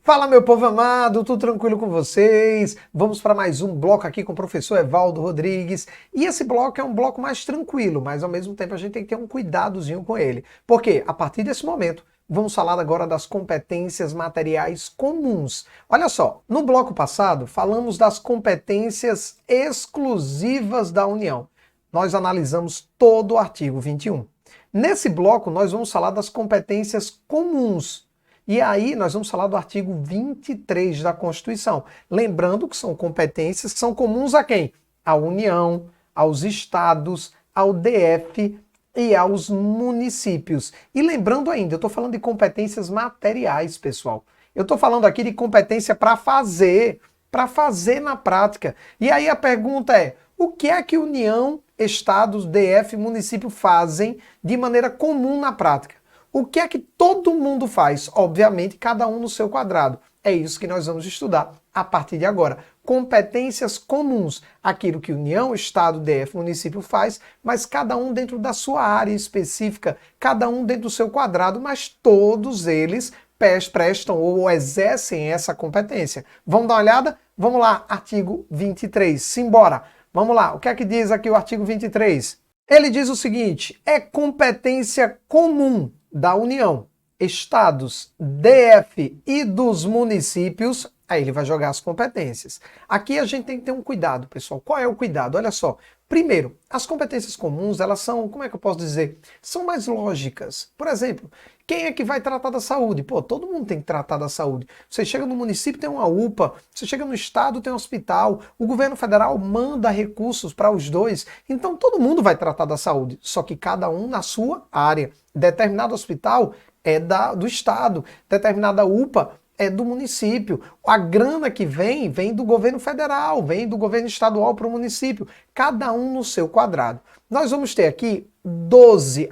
Fala, meu povo amado, tudo tranquilo com vocês? Vamos para mais um bloco aqui com o professor Evaldo Rodrigues. E esse bloco é um bloco mais tranquilo, mas ao mesmo tempo a gente tem que ter um cuidadozinho com ele. Porque a partir desse momento, vamos falar agora das competências materiais comuns. Olha só, no bloco passado falamos das competências exclusivas da União. Nós analisamos todo o artigo 21. Nesse bloco, nós vamos falar das competências comuns. E aí nós vamos falar do artigo 23 da Constituição. Lembrando que são competências que são comuns a quem? À União, aos estados, ao DF e aos municípios. E lembrando ainda, eu estou falando de competências materiais, pessoal. Eu estou falando aqui de competência para fazer na prática. E aí a pergunta é, o que é que União, estados, DF e município fazem de maneira comum na prática? O que é que todo mundo faz? Obviamente, cada um no seu quadrado. É isso que nós vamos estudar a partir de agora. Competências comuns. Aquilo que União, Estado, DF, município faz, mas cada um dentro da sua área específica, cada um dentro do seu quadrado, mas todos eles prestam ou exercem essa competência. Vamos dar uma olhada? Vamos lá, artigo 23. Simbora! Vamos lá, o que é que diz aqui o artigo 23? Ele diz o seguinte, é competência comum da União, estados, DF e dos municípios, aí ele vai jogar as competências. Aqui a gente tem que ter um cuidado, pessoal. Qual é o cuidado? Olha só. Primeiro, as competências comuns, elas são, como é que eu posso dizer? São mais lógicas. Por exemplo, quem é que vai tratar da saúde? Pô, todo mundo tem que tratar da saúde. Você chega no município, tem uma UPA. Você chega no estado, tem um hospital. O governo federal manda recursos para os dois. Então, todo mundo vai tratar da saúde. Só que cada um na sua área. Determinado hospital é do estado. Determinada UPA é do município. A grana que vem do governo federal, vem do governo estadual para o município. Cada um no seu quadrado. Nós vamos ter aqui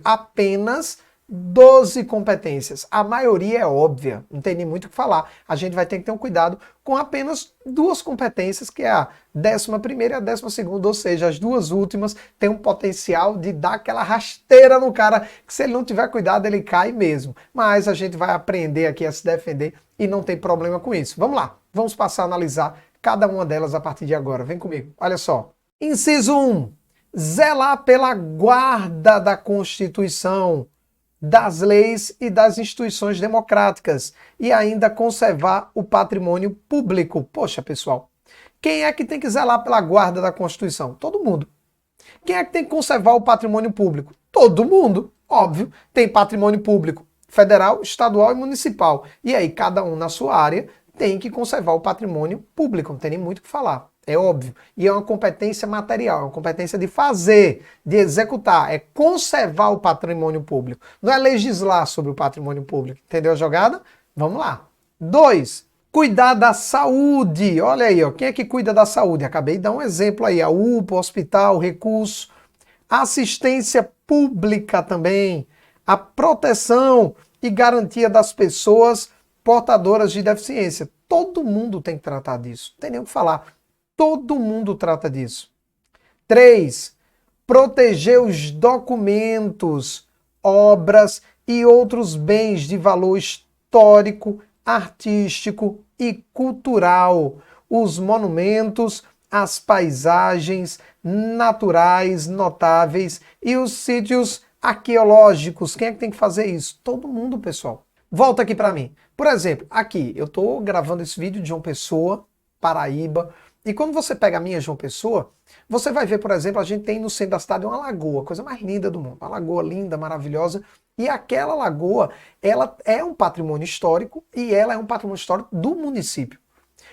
apenas 12 competências. A maioria é óbvia, não tem nem muito o que falar. A gente vai ter que ter um cuidado com apenas duas competências, que é a 11ª e a 12ª, ou seja, as duas últimas têm um potencial de dar aquela rasteira no cara, que se ele não tiver cuidado, ele cai mesmo. Mas a gente vai aprender aqui a se defender e não tem problema com isso. Vamos lá, vamos passar a analisar cada uma delas a partir de agora. Vem comigo, olha só. Inciso 1. Zelar pela guarda da Constituição, das leis e das instituições democráticas e ainda conservar o patrimônio público. Poxa, pessoal, quem é que tem que zelar pela guarda da Constituição? Todo mundo. Quem é que tem que conservar o patrimônio público? Todo mundo. Óbvio, tem patrimônio público federal, estadual e municipal. E aí, cada um na sua área tem que conservar o patrimônio público, não tem nem muito o que falar. É óbvio. E é uma competência material, é uma competência de fazer, de executar, é conservar o patrimônio público. Não é legislar sobre o patrimônio público. Entendeu a jogada? Vamos lá. 2. Cuidar da saúde. Olha aí, ó, quem é que cuida da saúde? Acabei de dar um exemplo aí, a UPA, o hospital, recurso. Assistência pública também. A proteção e garantia das pessoas portadoras de deficiência. Todo mundo tem que tratar disso. Não tem nem o que falar. Todo mundo trata disso. 3. Proteger os documentos, obras e outros bens de valor histórico, artístico e cultural. Os monumentos, as paisagens naturais notáveis e os sítios arqueológicos. Quem é que tem que fazer isso? Todo mundo, pessoal. Volta aqui para mim. Por exemplo, aqui eu estou gravando esse vídeo de João Pessoa, Paraíba. E quando você pega a minha João Pessoa, você vai ver, por exemplo, a gente tem no centro da cidade uma lagoa, coisa mais linda do mundo. Uma lagoa linda, maravilhosa. E aquela lagoa, ela é um patrimônio histórico e ela é um patrimônio histórico do município.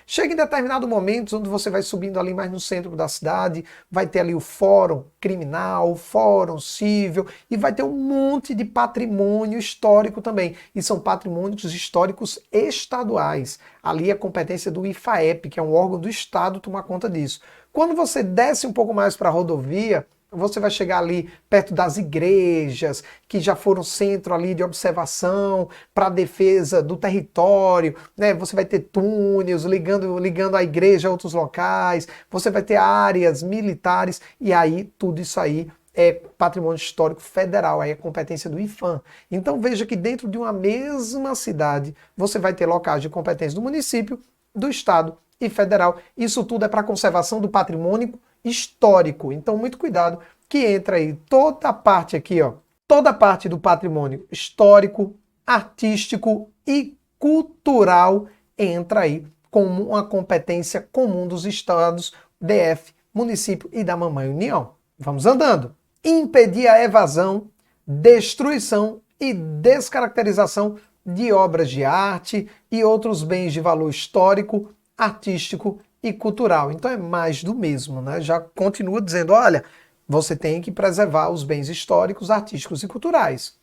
Chega em determinado momento onde você vai subindo ali mais no centro da cidade, vai ter ali o fórum criminal, o fórum civil e vai ter um monte de patrimônio histórico também. E são patrimônios históricos estaduais. Ali é competência do IFAEP, que é um órgão do estado, tomar conta disso. Quando você desce um pouco mais para a rodovia, você vai chegar ali perto das igrejas, que já foram centro ali de observação para a defesa do território, né? Você vai ter túneis ligando a igreja a outros locais, você vai ter áreas militares, e aí tudo isso aí é patrimônio histórico federal, aí é competência do IPHAN. Então veja que dentro de uma mesma cidade, você vai ter locais de competência do município, do estado e federal. Isso tudo é para conservação do patrimônio histórico. Então muito cuidado que entra aí toda a parte aqui, ó, toda a parte do patrimônio histórico, artístico e cultural entra aí como uma competência comum dos estados, DF, município e da Mamãe União. Vamos andando. Impedir a evasão, destruição e descaracterização de obras de arte e outros bens de valor histórico, artístico e cultural. Então é mais do mesmo, né? Já continua dizendo, olha, você tem que preservar os bens históricos, artísticos e culturais.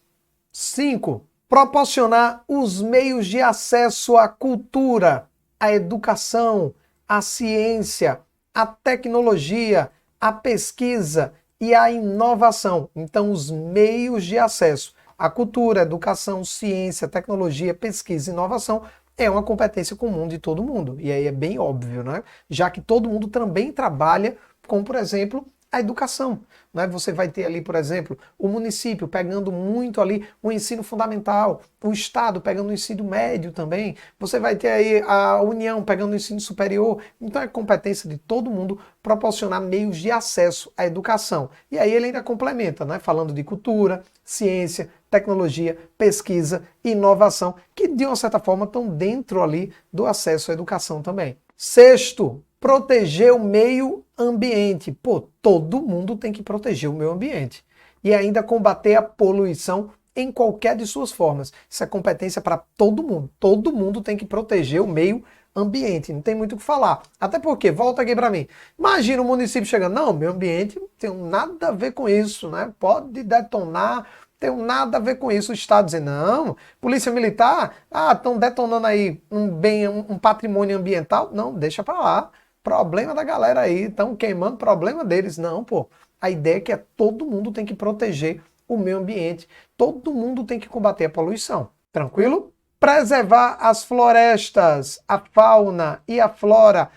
5. Proporcionar os meios de acesso à cultura, à educação, à ciência, à tecnologia, à pesquisa e à inovação. Então, os meios de acesso à cultura, educação, ciência, tecnologia, pesquisa e inovação é uma competência comum de todo mundo. E aí é bem óbvio, né? Já que todo mundo também trabalha com, por exemplo, a educação. Né? Você vai ter ali, por exemplo, o município pegando muito ali o ensino fundamental, o estado pegando o ensino médio também, você vai ter aí a União pegando o ensino superior. Então é competência de todo mundo proporcionar meios de acesso à educação. E aí ele ainda complementa, né? Falando de cultura, ciência, tecnologia, pesquisa e inovação, que de uma certa forma estão dentro ali do acesso à educação também. 6º, proteger o meio ambiente. Pô, todo mundo tem que proteger o meio ambiente. E ainda combater a poluição em qualquer de suas formas. Isso é competência para todo mundo. Todo mundo tem que proteger o meio ambiente. Não tem muito o que falar. Até porque, volta aqui para mim. Imagina o município chegando, não, meio ambiente não tem nada a ver com isso, né? Pode detonar, tem nada a ver com isso. O Estado dizer, não, polícia militar, estão detonando aí um patrimônio ambiental. Não, deixa para lá. Problema da galera aí, estão queimando, problema deles. Não, pô. A ideia é que todo mundo tem que proteger o meio ambiente. Todo mundo tem que combater a poluição. Tranquilo? Preservar as florestas, a fauna e a flora.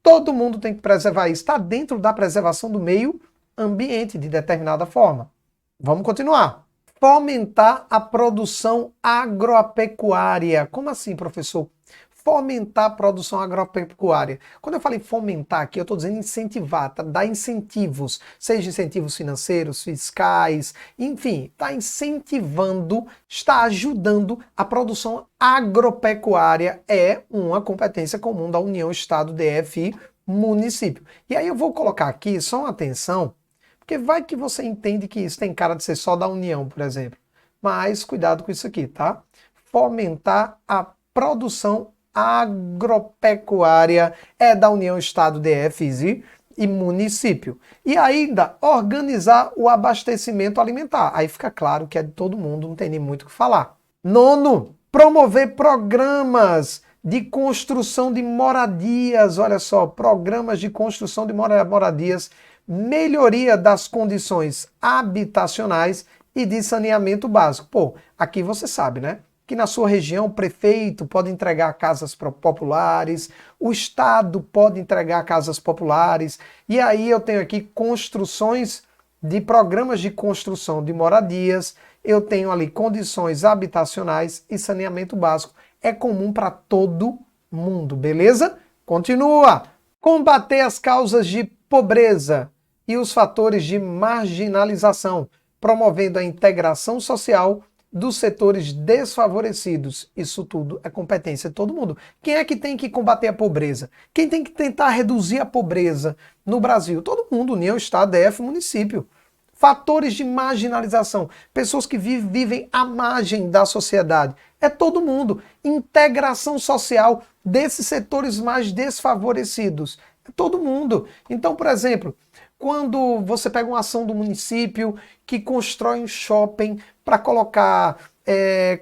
Todo mundo tem que preservar isso. Está dentro da preservação do meio ambiente, de determinada forma. Vamos continuar. Fomentar a produção agropecuária. Como assim, professor? Fomentar a produção agropecuária. Quando eu falo em fomentar aqui, eu estou dizendo incentivar, tá? Dar incentivos, seja incentivos financeiros, fiscais, enfim, está incentivando, está ajudando a produção agropecuária, é uma competência comum da União, Estado, DF e município. E aí eu vou colocar aqui só uma atenção, porque vai que você entende que isso tem cara de ser só da União, por exemplo. Mas cuidado com isso aqui, tá? Fomentar a produção agropecuária é da União, Estado, DF e município. E ainda organizar o abastecimento alimentar. Aí fica claro que é de todo mundo, não tem nem muito o que falar. 9º, promover programas de construção de moradias. Olha só, programas de construção de moradias, melhoria das condições habitacionais e de saneamento básico. Pô, aqui você sabe, né? Que na sua região o prefeito pode entregar casas populares, o Estado pode entregar casas populares, e aí eu tenho aqui construções de programas de construção de moradias, eu tenho ali condições habitacionais e saneamento básico. É comum para todo mundo, beleza? Continua! Combater as causas de pobreza e os fatores de marginalização, promovendo a integração social dos setores desfavorecidos. Isso tudo é competência de todo mundo. Quem é que tem que combater a pobreza? Quem tem que tentar reduzir a pobreza no Brasil? Todo mundo, União, Estado, DF, município. Fatores de marginalização, pessoas que vivem à margem da sociedade. É todo mundo. Integração social desses setores mais desfavorecidos. É todo mundo. Então, por exemplo, quando você pega uma ação do município que constrói um shopping para colocar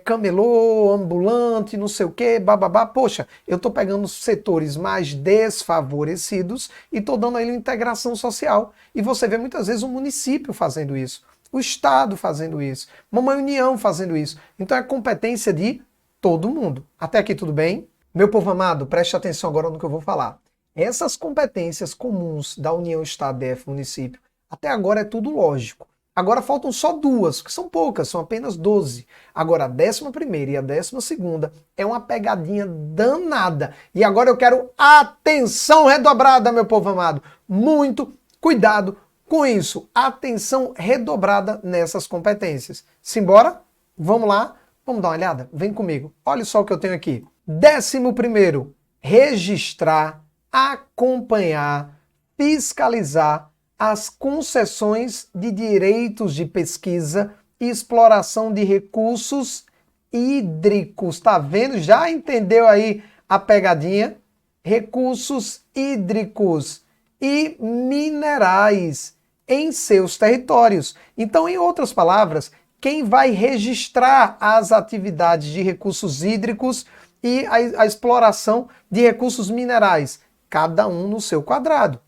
camelô, ambulante, não sei o que, bababá. Poxa, eu estou pegando os setores mais desfavorecidos e estou dando a ele uma integração social. E você vê muitas vezes o município fazendo isso, o Estado fazendo isso, Mamãe União fazendo isso. Então é competência de todo mundo. Até aqui tudo bem? Meu povo amado, preste atenção agora no que eu vou falar. Essas competências comuns da União, Estado, DF, município, até agora é tudo lógico. Agora faltam só duas, que são poucas, são apenas 12. Agora a 11ª e a 12ª é uma pegadinha danada. E agora eu quero atenção redobrada, meu povo amado. Muito cuidado com isso. Atenção redobrada nessas competências. Simbora? Vamos lá? Vamos dar uma olhada? Vem comigo. Olha só o que eu tenho aqui. 11º, registrar, acompanhar, fiscalizar as concessões de direitos de pesquisa e exploração de recursos hídricos. Tá vendo? Já entendeu aí a pegadinha? Recursos hídricos e minerais em seus territórios. Então, em outras palavras, quem vai registrar as atividades de recursos hídricos e a exploração de recursos minerais? Cada um no seu quadrado.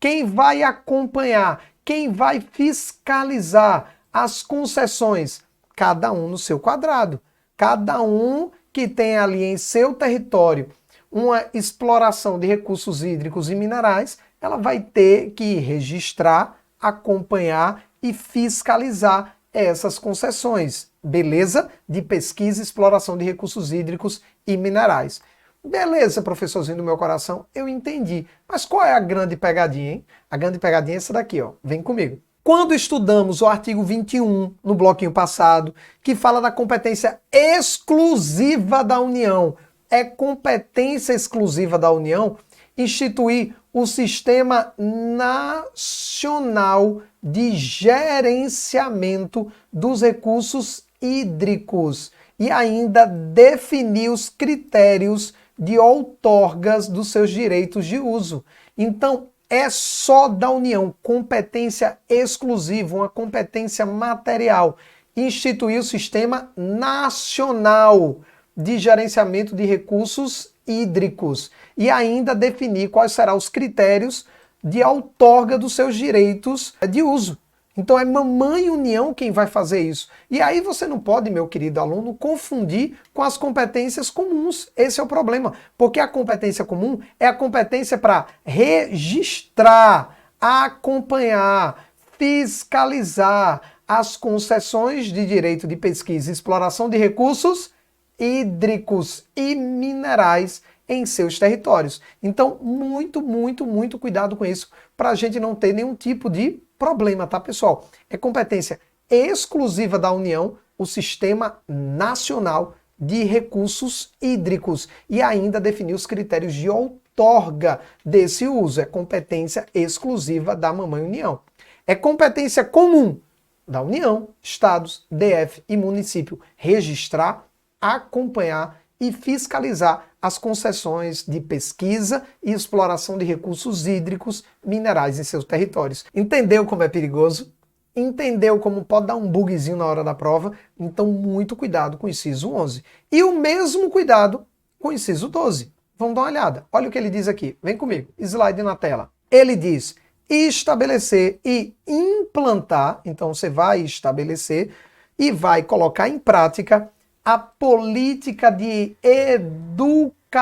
Quem vai acompanhar, quem vai fiscalizar as concessões? Cada um no seu quadrado. Cada um que tem ali em seu território uma exploração de recursos hídricos e minerais, ela vai ter que registrar, acompanhar e fiscalizar essas concessões, beleza? De pesquisa e exploração de recursos hídricos e minerais. Beleza, professorzinho do meu coração, eu entendi. Mas qual é a grande pegadinha, hein? A grande pegadinha é essa daqui, ó. Vem comigo. Quando estudamos o artigo 21, no bloquinho passado, que fala da competência exclusiva da União, é competência exclusiva da União instituir o Sistema Nacional de Gerenciamento dos Recursos Hídricos e ainda definir os critérios de outorgas dos seus direitos de uso. Então, é só da União, competência exclusiva, uma competência material, instituir o Sistema Nacional de Gerenciamento de Recursos Hídricos e ainda definir quais serão os critérios de outorga dos seus direitos de uso. Então é Mamãe União quem vai fazer isso. E aí você não pode, meu querido aluno, confundir com as competências comuns. Esse é o problema. Porque a competência comum é a competência para registrar, acompanhar, fiscalizar as concessões de direito de pesquisa e exploração de recursos hídricos e minerais em seus territórios. Então, muito cuidado com isso, para a gente não ter nenhum tipo de problema, tá, pessoal? É competência exclusiva da União, o Sistema Nacional de Recursos Hídricos, e ainda definir os critérios de outorga desse uso. É competência exclusiva da Mamãe União. É competência comum da União, Estados, DF e município registrar, acompanhar e fiscalizar as concessões de pesquisa e exploração de recursos hídricos minerais em seus territórios. Entendeu como é perigoso? Entendeu como pode dar um bugzinho na hora da prova? Então, muito cuidado com o inciso 11. E o mesmo cuidado com o inciso 12. Vamos dar uma olhada. Olha o que ele diz aqui. Vem comigo. Slide na tela. Ele diz: estabelecer e implantar. Então, você vai estabelecer e vai colocar em prática a política de educação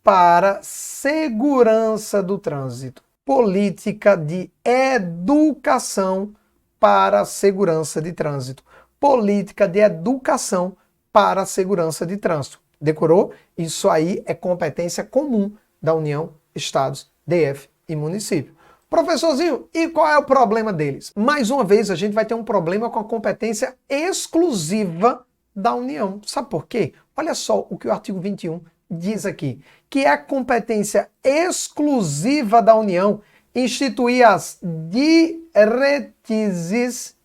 para segurança do trânsito. Política de educação para segurança de trânsito. Política de educação para segurança de trânsito. Decorou? Isso aí é competência comum da União, Estados, DF e município. Professorzinho, e qual é o problema deles? Mais uma vez, a gente vai ter um problema com a competência exclusiva da União. Sabe por quê? Olha só o que o artigo 21 diz aqui, que é a competência exclusiva da União instituir as diretrizes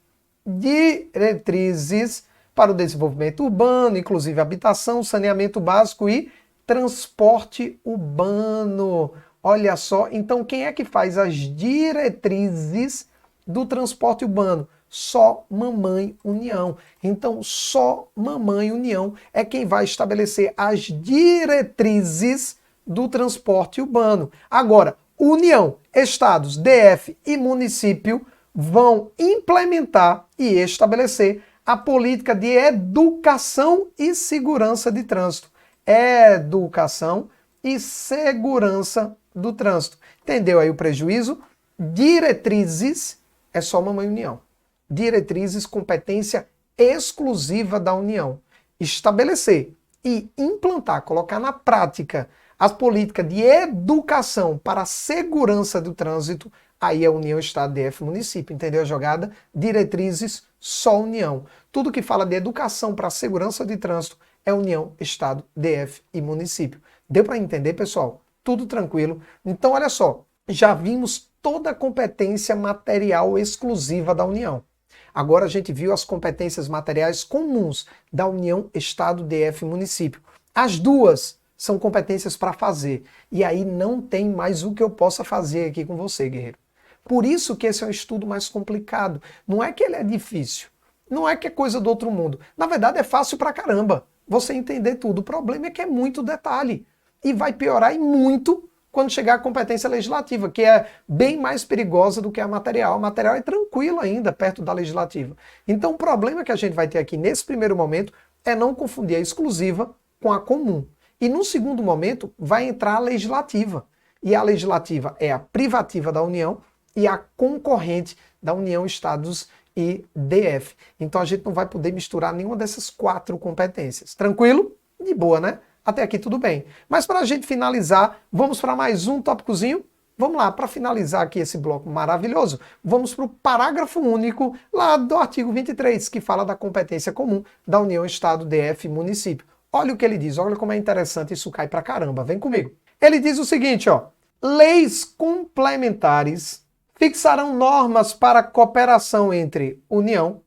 para o desenvolvimento urbano, inclusive habitação, saneamento básico e transporte urbano. Olha só, então quem é que faz as diretrizes do transporte urbano? Só Mamãe União. Então, só Mamãe União é quem vai estabelecer as diretrizes do transporte urbano. Agora, União, Estados, DF e município vão implementar e estabelecer a política de educação e segurança de trânsito. Educação e segurança do trânsito. Entendeu aí o prejuízo? Diretrizes é só Mamãe União. diretrizes, competência exclusiva da União. Estabelecer e implantar, colocar na prática as políticas de educação para a segurança do trânsito, aí é União, Estado, DF, município. Entendeu a jogada? Diretrizes, só União. Tudo que fala de educação para a segurança de trânsito é União, Estado, DF e município. Deu para entender, pessoal? Tudo tranquilo? Então, olha só, já vimos toda a competência material exclusiva da União. Agora a gente viu as competências materiais comuns da União, Estado, DF e município. As duas são competências para fazer. E aí não tem mais o que eu possa fazer aqui com você, guerreiro. Por isso que esse é um estudo mais complicado. Não é que ele é difícil. Não é que é coisa do outro mundo. Na verdade é fácil pra caramba você entender tudo. O problema é que é muito detalhe. E vai piorar e muito quando chegar a competência legislativa, que é bem mais perigosa do que a material. A material é tranquila ainda perto da legislativa. Então o problema que a gente vai ter aqui nesse primeiro momento é não confundir a exclusiva com a comum. E no segundo momento vai entrar a legislativa. E a legislativa é a privativa da União e a concorrente da União, Estados e DF. Então a gente não vai poder misturar nenhuma dessas 4 competências. Tranquilo? De boa, né? Até aqui tudo bem. Mas para a gente finalizar, vamos para mais um tópicozinho? Vamos lá, para finalizar aqui esse bloco maravilhoso, vamos para o parágrafo único lá do artigo 23, que fala da competência comum da União, Estado, DF e município. Olha o que ele diz, olha como é interessante, isso cai pra caramba, vem comigo. Ele diz o seguinte, ó, leis complementares fixarão normas para cooperação entre União,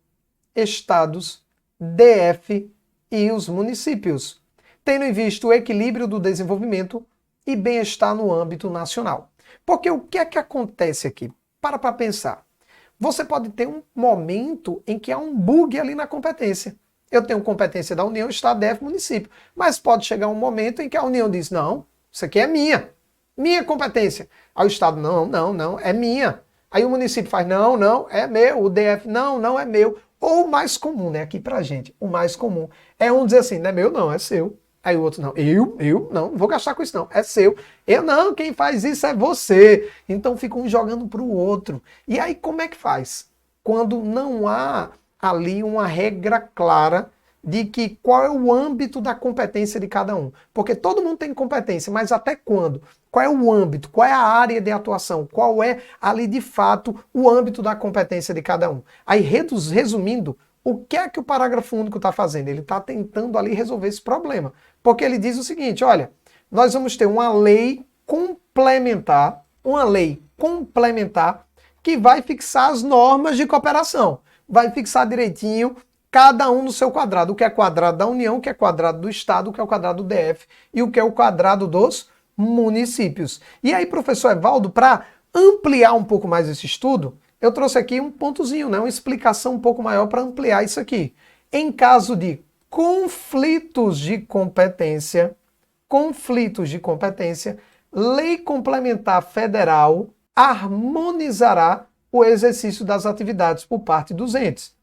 Estados, DF e os municípios, tendo em vista o equilíbrio do desenvolvimento e bem-estar no âmbito nacional. Porque o que é que acontece aqui? Para pensar. Você pode ter um momento em que há um bug ali na competência. Eu tenho competência da União, Estado, DF, município. Mas pode chegar um momento em que a União diz, não, isso aqui é minha competência. Aí o Estado, não, é minha. Aí o município faz, não, é meu. O DF, não é meu. Ou o mais comum, né, aqui pra gente, o mais comum é um dizer assim, não é meu não, é seu. Aí o outro, não, eu não vou gastar com isso não, é seu. Eu não, quem faz isso é você. Então fica um jogando pro outro. E aí como é que faz? Quando não há ali uma regra clara de que qual é o âmbito da competência de cada um. Porque todo mundo tem competência, mas até quando? Qual é o âmbito? Qual é a área de atuação? Qual é ali de fato o âmbito da competência de cada um? Aí resumindo, o que é que o parágrafo único está fazendo? Ele está tentando ali resolver esse problema. Porque ele diz o seguinte, olha, nós vamos ter uma lei complementar que vai fixar as normas de cooperação. Vai fixar direitinho cada um no seu quadrado. O que é quadrado da União, o que é quadrado do Estado, o que é o quadrado do DF e o que é o quadrado dos municípios. E aí, professor Evaldo, para ampliar um pouco mais esse estudo, eu trouxe aqui um pontozinho, né, uma explicação um pouco maior para ampliar isso aqui. Em caso de conflitos de competência, lei complementar federal harmonizará o exercício das atividades por parte dos entes.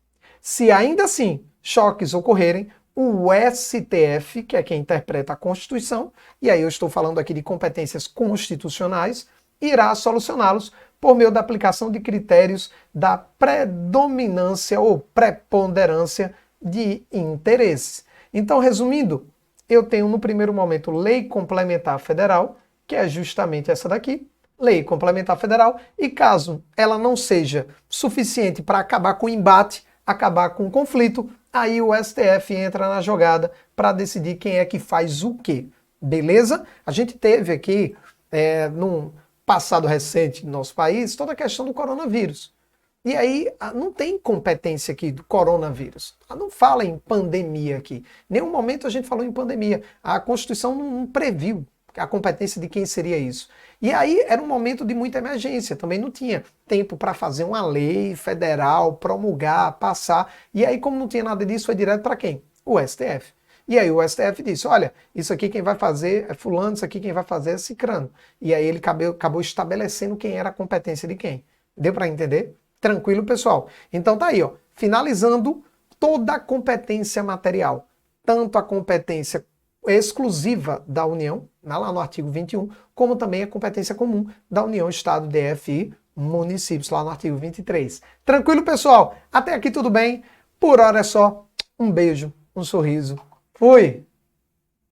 Se ainda assim choques ocorrerem, o STF, que é quem interpreta a Constituição, e aí eu estou falando aqui de competências constitucionais, irá solucioná-los por meio da aplicação de critérios da predominância ou preponderância de interesses. Então, resumindo, eu tenho no primeiro momento Lei Complementar Federal, que é justamente essa daqui, Lei Complementar Federal, e caso ela não seja suficiente para acabar com o embate, acabar com o conflito, aí o STF entra na jogada para decidir quem é que faz o quê. Beleza? A gente teve aqui, num passado recente no nosso país, toda a questão do coronavírus. E aí não tem competência aqui do coronavírus. Não fala em pandemia aqui. Em nenhum momento a gente falou em pandemia. A Constituição não previu a competência de quem seria isso. E aí era um momento de muita emergência, também não tinha tempo para fazer uma lei federal, promulgar, passar. E aí, como não tinha nada disso, foi direto para quem? O STF. E aí o STF disse, olha, isso aqui quem vai fazer é fulano, isso aqui quem vai fazer é cicrano. E aí ele acabou estabelecendo quem era a competência de quem. Deu para entender? Tranquilo, pessoal? Então tá aí, ó, finalizando toda a competência material, tanto a competência exclusiva da União, lá no artigo 21, como também a competência comum da União, Estado, DF e municípios, lá no artigo 23. Tranquilo, pessoal? Até aqui tudo bem? Por hora é só. Um beijo, um sorriso. Fui!